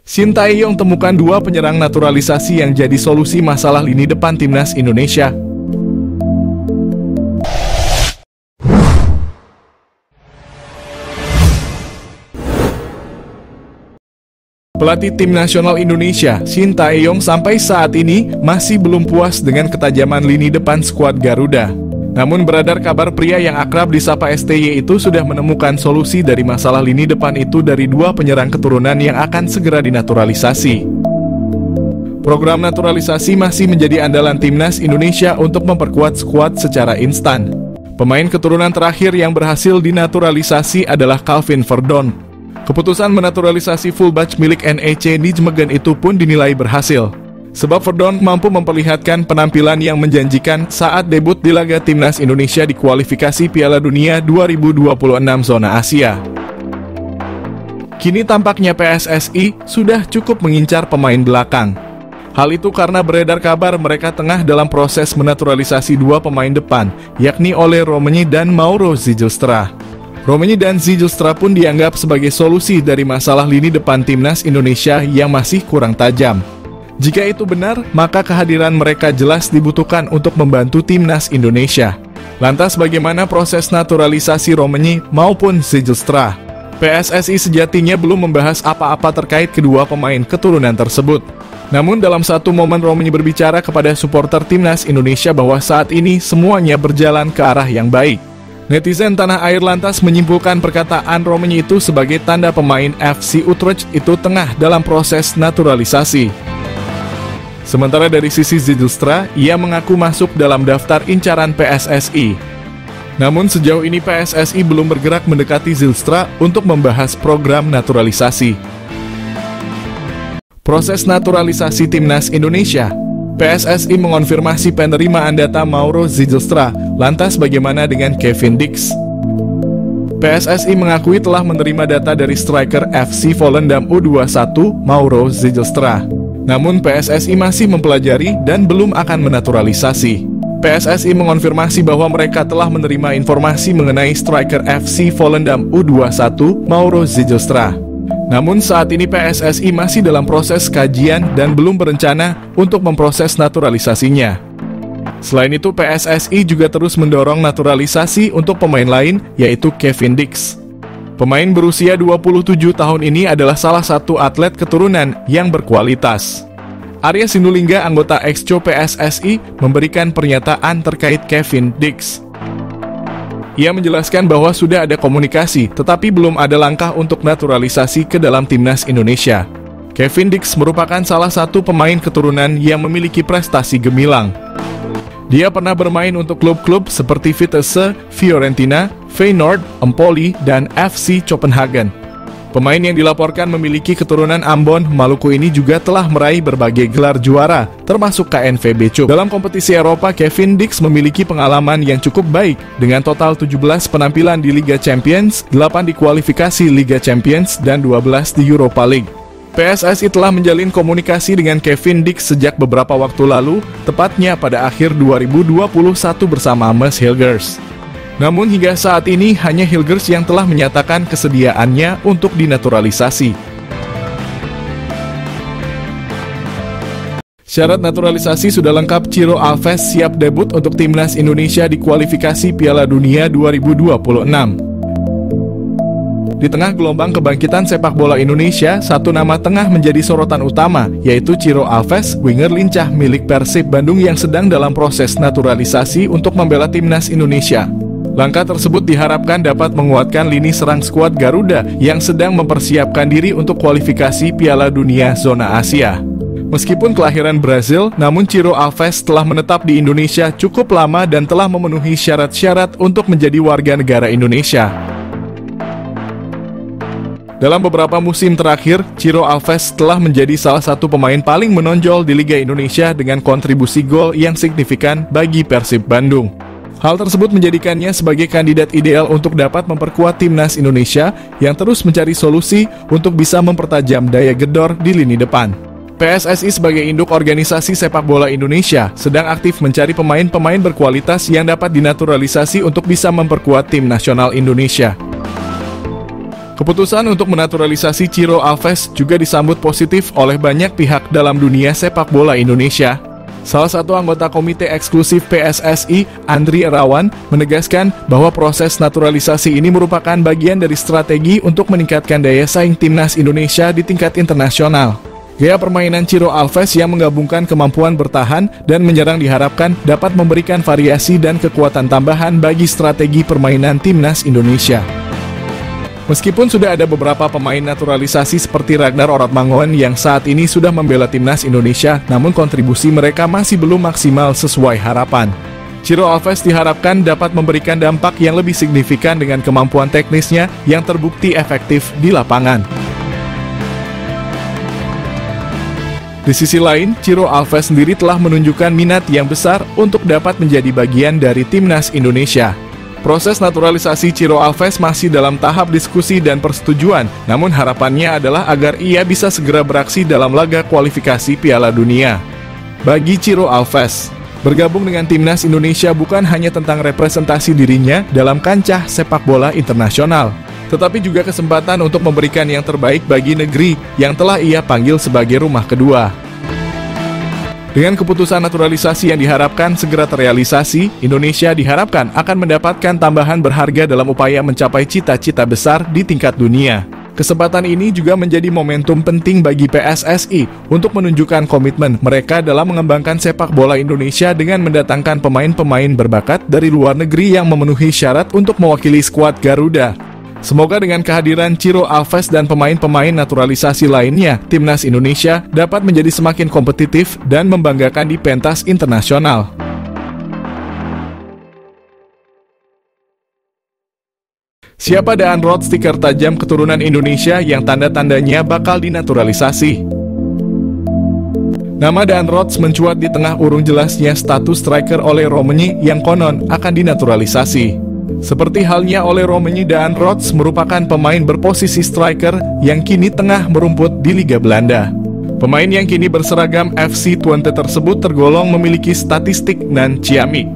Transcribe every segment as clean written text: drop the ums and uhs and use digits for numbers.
Sintayong temukan dua penyerang naturalisasi yang jadi solusi masalah lini depan timnas Indonesia. Pelatih tim nasional Indonesia, Sintayong, sampai saat ini masih belum puas dengan ketajaman lini depan skuad Garuda. Namun beredar kabar pria yang akrab disapa STY itu sudah menemukan solusi dari masalah lini depan itu dari dua penyerang keturunan yang akan segera dinaturalisasi. Program naturalisasi masih menjadi andalan timnas Indonesia untuk memperkuat skuad secara instan. Pemain keturunan terakhir yang berhasil dinaturalisasi adalah Calvin Verdon. Keputusan menaturalisasi fullback milik NEC Nijmegen itu pun dinilai berhasil. Sebab Verdon mampu memperlihatkan penampilan yang menjanjikan saat debut di laga timnas Indonesia di kualifikasi Piala Dunia 2026 zona Asia. Kini tampaknya PSSI sudah cukup mengincar pemain belakang. Hal itu karena beredar kabar mereka tengah dalam proses menaturalisasi dua pemain depan, yakni Ole Romenyi dan Mauro Zijlstra. Romenyi dan Zijlstra pun dianggap sebagai solusi dari masalah lini depan timnas Indonesia yang masih kurang tajam. Jika itu benar, maka kehadiran mereka jelas dibutuhkan untuk membantu timnas Indonesia. Lantas bagaimana proses naturalisasi Romenyi maupun Zijlstra? PSSI sejatinya belum membahas apa-apa terkait kedua pemain keturunan tersebut. Namun dalam satu momen Romenyi berbicara kepada supporter timnas Indonesia bahwa saat ini semuanya berjalan ke arah yang baik. Netizen tanah air lantas menyimpulkan perkataan Romenyi itu sebagai tanda pemain FC Utrecht itu tengah dalam proses naturalisasi. Sementara dari sisi Zijlstra, ia mengaku masuk dalam daftar incaran PSSI. Namun sejauh ini PSSI belum bergerak mendekati Zijlstra untuk membahas program naturalisasi. Proses naturalisasi timnas Indonesia. PSSI mengonfirmasi penerimaan data Mauro Zijlstra, lantas bagaimana dengan Kevin Dix? PSSI mengakui telah menerima data dari striker FC Volendam U21 Mauro Zijlstra. Namun PSSI masih mempelajari dan belum akan menaturalisasi. PSSI mengonfirmasi bahwa mereka telah menerima informasi mengenai striker FC Volendam U21 Mauro Zijlstra. Namun saat ini PSSI masih dalam proses kajian dan belum berencana untuk memproses naturalisasinya. Selain itu PSSI juga terus mendorong naturalisasi untuk pemain lain, yaitu Kevin Dix. Pemain berusia 27 tahun ini adalah salah satu atlet keturunan yang berkualitas. Arya Sinulinga, anggota Exco PSSI, memberikan pernyataan terkait Kevin Dix. Ia menjelaskan bahwa sudah ada komunikasi, tetapi belum ada langkah untuk naturalisasi ke dalam timnas Indonesia. Kevin Dix merupakan salah satu pemain keturunan yang memiliki prestasi gemilang. Dia pernah bermain untuk klub-klub seperti Vitesse, Fiorentina, Feyenoord, Empoli, dan FC Copenhagen. Pemain yang dilaporkan memiliki keturunan Ambon, Maluku ini juga telah meraih berbagai gelar juara, termasuk KNVB Cup. Dalam kompetisi Eropa, Kevin Dix memiliki pengalaman yang cukup baik, dengan total 17 penampilan di Liga Champions, 8 di kualifikasi Liga Champions, dan 12 di Europa League. PSSI telah menjalin komunikasi dengan Kevin Dix sejak beberapa waktu lalu, tepatnya pada akhir 2021 bersama Mees Hilgers. Namun hingga saat ini hanya Hilgers yang telah menyatakan kesediaannya untuk dinaturalisasi. Syarat naturalisasi sudah lengkap. Ciro Alves siap debut untuk timnas Indonesia di kualifikasi Piala Dunia 2026. Di tengah gelombang kebangkitan sepak bola Indonesia, satu nama tengah menjadi sorotan utama, yaitu Ciro Alves, winger lincah milik Persib Bandung yang sedang dalam proses naturalisasi untuk membela timnas Indonesia. Langkah tersebut diharapkan dapat menguatkan lini serang skuad Garuda yang sedang mempersiapkan diri untuk kualifikasi Piala Dunia zona Asia. Meskipun kelahiran Brazil, namun Ciro Alves telah menetap di Indonesia cukup lama dan telah memenuhi syarat-syarat untuk menjadi warga negara Indonesia. Dalam beberapa musim terakhir, Ciro Alves telah menjadi salah satu pemain paling menonjol di Liga Indonesia dengan kontribusi gol yang signifikan bagi Persib Bandung. Hal tersebut menjadikannya sebagai kandidat ideal untuk dapat memperkuat timnas Indonesia yang terus mencari solusi untuk bisa mempertajam daya gedor di lini depan. PSSI sebagai induk organisasi sepak bola Indonesia sedang aktif mencari pemain-pemain berkualitas yang dapat dinaturalisasi untuk bisa memperkuat tim nasional Indonesia. Keputusan untuk menaturalisasi Ciro Alves juga disambut positif oleh banyak pihak dalam dunia sepak bola Indonesia. Salah satu anggota Komite Eksklusif PSSI, Andri Irawan, menegaskan bahwa proses naturalisasi ini merupakan bagian dari strategi untuk meningkatkan daya saing timnas Indonesia di tingkat internasional. Gaya permainan Ciro Alves yang menggabungkan kemampuan bertahan dan menyerang diharapkan dapat memberikan variasi dan kekuatan tambahan bagi strategi permainan timnas Indonesia. Meskipun sudah ada beberapa pemain naturalisasi seperti Ragnar Oratmangoen yang saat ini sudah membela timnas Indonesia, namun kontribusi mereka masih belum maksimal sesuai harapan. Ciro Alves diharapkan dapat memberikan dampak yang lebih signifikan dengan kemampuan teknisnya yang terbukti efektif di lapangan. Di sisi lain, Ciro Alves sendiri telah menunjukkan minat yang besar untuk dapat menjadi bagian dari timnas Indonesia. Proses naturalisasi Ciro Alves masih dalam tahap diskusi dan persetujuan, namun harapannya adalah agar ia bisa segera beraksi dalam laga kualifikasi Piala Dunia. Bagi Ciro Alves, bergabung dengan timnas Indonesia bukan hanya tentang representasi dirinya dalam kancah sepak bola internasional, tetapi juga kesempatan untuk memberikan yang terbaik bagi negeri yang telah ia panggil sebagai rumah kedua. Dengan keputusan naturalisasi yang diharapkan segera terrealisasi, Indonesia diharapkan akan mendapatkan tambahan berharga dalam upaya mencapai cita-cita besar di tingkat dunia. Kesempatan ini juga menjadi momentum penting bagi PSSI untuk menunjukkan komitmen mereka dalam mengembangkan sepak bola Indonesia dengan mendatangkan pemain-pemain berbakat dari luar negeri yang memenuhi syarat untuk mewakili skuad Garuda. Semoga dengan kehadiran Ciro Alves dan pemain-pemain naturalisasi lainnya, timnas Indonesia dapat menjadi semakin kompetitif dan membanggakan di pentas internasional. Siapa Daan Roth, stiker tajam keturunan Indonesia yang tanda-tandanya bakal dinaturalisasi? Nama Daan Roth mencuat di tengah urung jelasnya status striker Ole Roemeny yang konon akan dinaturalisasi. Seperti halnya Ole Roemeny, Daan Roth merupakan pemain berposisi striker yang kini tengah merumput di Liga Belanda. Pemain yang kini berseragam FC Twente tersebut tergolong memiliki statistik nan ciamik.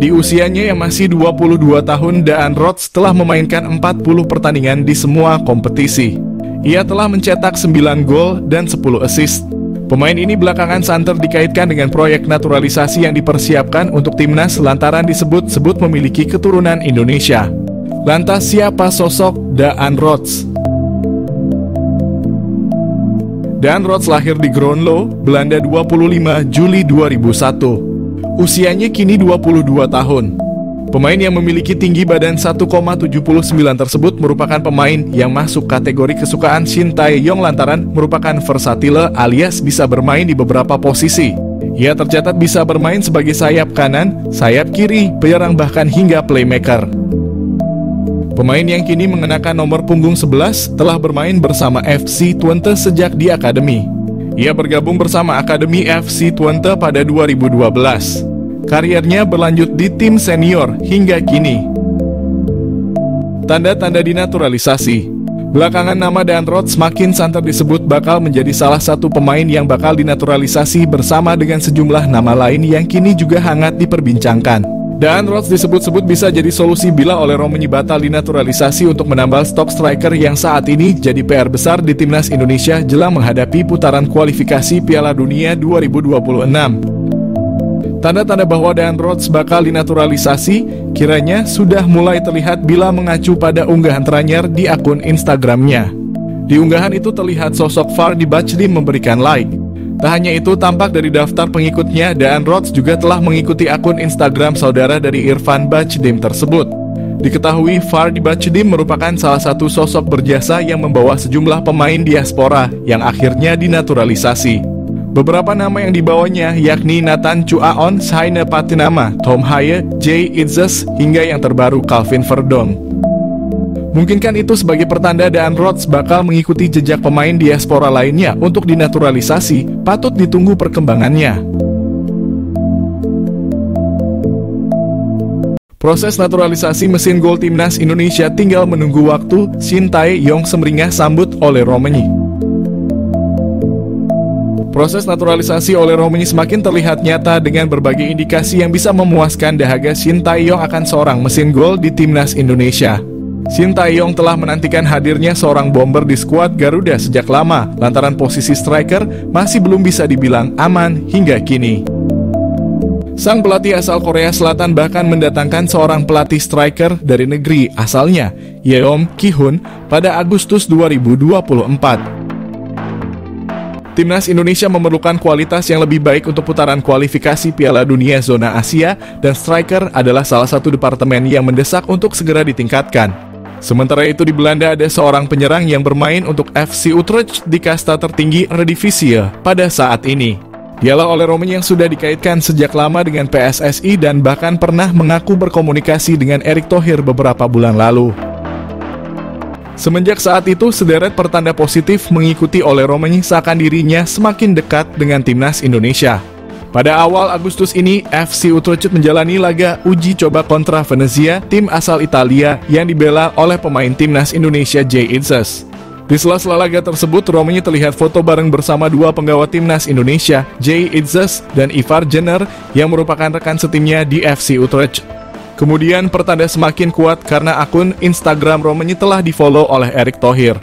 Di usianya yang masih 22 tahun, Daan Roth telah memainkan 40 pertandingan di semua kompetisi. Ia telah mencetak 9 gol dan 10 assist. Pemain ini belakangan santer dikaitkan dengan proyek naturalisasi yang dipersiapkan untuk timnas lantaran disebut-sebut memiliki keturunan Indonesia. Lantas siapa sosok Daan Roth? Daan Roth lahir di Groenlo, Belanda 25 Juli 2001. Usianya kini 22 tahun. Pemain yang memiliki tinggi badan 1,79 tersebut merupakan pemain yang masuk kategori kesukaan Shin Tae-yong lantaran merupakan versatile alias bisa bermain di beberapa posisi. Ia tercatat bisa bermain sebagai sayap kanan, sayap kiri, penyerang bahkan hingga playmaker. Pemain yang kini mengenakan nomor punggung 11 telah bermain bersama FC Twente sejak di akademi. Ia bergabung bersama Akademi FC Twente pada 2012. Karirnya berlanjut di tim senior hingga kini. Tanda-tanda dinaturalisasi. Belakangan nama Daan Roth semakin santer disebut bakal menjadi salah satu pemain yang bakal dinaturalisasi bersama dengan sejumlah nama lain yang kini juga hangat diperbincangkan. Daan Roth disebut-sebut bisa jadi solusi bila Ole Roemeny batal dinaturalisasi untuk menambal stok striker yang saat ini jadi PR besar di timnas Indonesia jelang menghadapi putaran kualifikasi Piala Dunia 2026. Tanda-tanda bahwa Daan Roth bakal dinaturalisasi kiranya sudah mulai terlihat bila mengacu pada unggahan terakhir di akun Instagramnya. Di unggahan itu terlihat sosok Fardy Bachdim memberikan like. Tak hanya itu, tampak dari daftar pengikutnya, Daan Roth juga telah mengikuti akun Instagram saudara dari Irfan Bachdim tersebut. Diketahui Fardy Bachdim merupakan salah satu sosok berjasa yang membawa sejumlah pemain diaspora yang akhirnya dinaturalisasi. Beberapa nama yang dibawanya yakni Nathan Chuaon, Saina Patinama, Tom Haye, Jay Itzes, hingga yang terbaru Calvin Verdong. Mungkinkah itu sebagai pertanda Daan Roth bakal mengikuti jejak pemain diaspora lainnya untuk dinaturalisasi? Patut ditunggu perkembangannya. Proses naturalisasi mesin gol timnas Indonesia tinggal menunggu waktu. Shin Tae-yong semeringah sambut Ole Roemeny. Proses naturalisasi Ole Roemeny semakin terlihat nyata dengan berbagai indikasi yang bisa memuaskan dahaga Shin Tae-yong akan seorang mesin gol di timnas Indonesia. Sintayong telah menantikan hadirnya seorang bomber di skuad Garuda sejak lama, lantaran posisi striker masih belum bisa dibilang aman hingga kini. Sang pelatih asal Korea Selatan bahkan mendatangkan seorang pelatih striker dari negeri asalnya, Yeom Ki-hun, pada Agustus 2024. Timnas Indonesia memerlukan kualitas yang lebih baik untuk putaran kualifikasi Piala Dunia Zona Asia, dan striker adalah salah satu departemen yang mendesak untuk segera ditingkatkan. Sementara itu di Belanda ada seorang penyerang yang bermain untuk FC Utrecht di kasta tertinggi Eredivisie pada saat ini. Dialah Ole Romein yang sudah dikaitkan sejak lama dengan PSSI dan bahkan pernah mengaku berkomunikasi dengan Erick Thohir beberapa bulan lalu. Semenjak saat itu, sederet pertanda positif mengikuti Ole Romein seakan dirinya semakin dekat dengan timnas Indonesia. Pada awal Agustus ini, FC Utrecht menjalani laga uji coba kontra Venezia, tim asal Italia yang dibela oleh pemain timnas Indonesia Jay Itzes. Di sela-sela laga tersebut, Romein terlihat foto bareng bersama dua penggawa timnas Indonesia, Jay Itzes dan Ivar Jenner, yang merupakan rekan setimnya di FC Utrecht. Kemudian pertanda semakin kuat karena akun Instagram Romein telah di-follow oleh Erick Thohir.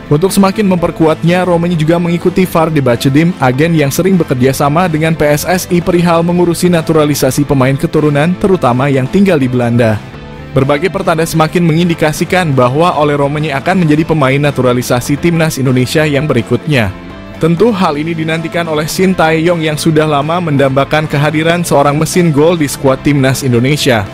Untuk semakin memperkuatnya, Romein juga mengikuti Vardy Bacediem, agen yang sering bekerja sama dengan PSSI perihal mengurusi naturalisasi pemain keturunan, terutama yang tinggal di Belanda. Berbagai pertanda semakin mengindikasikan bahwa Ole Romein akan menjadi pemain naturalisasi timnas Indonesia yang berikutnya. Tentu hal ini dinantikan oleh Sintayong yang sudah lama mendambakan kehadiran seorang mesin gol di skuad timnas Indonesia.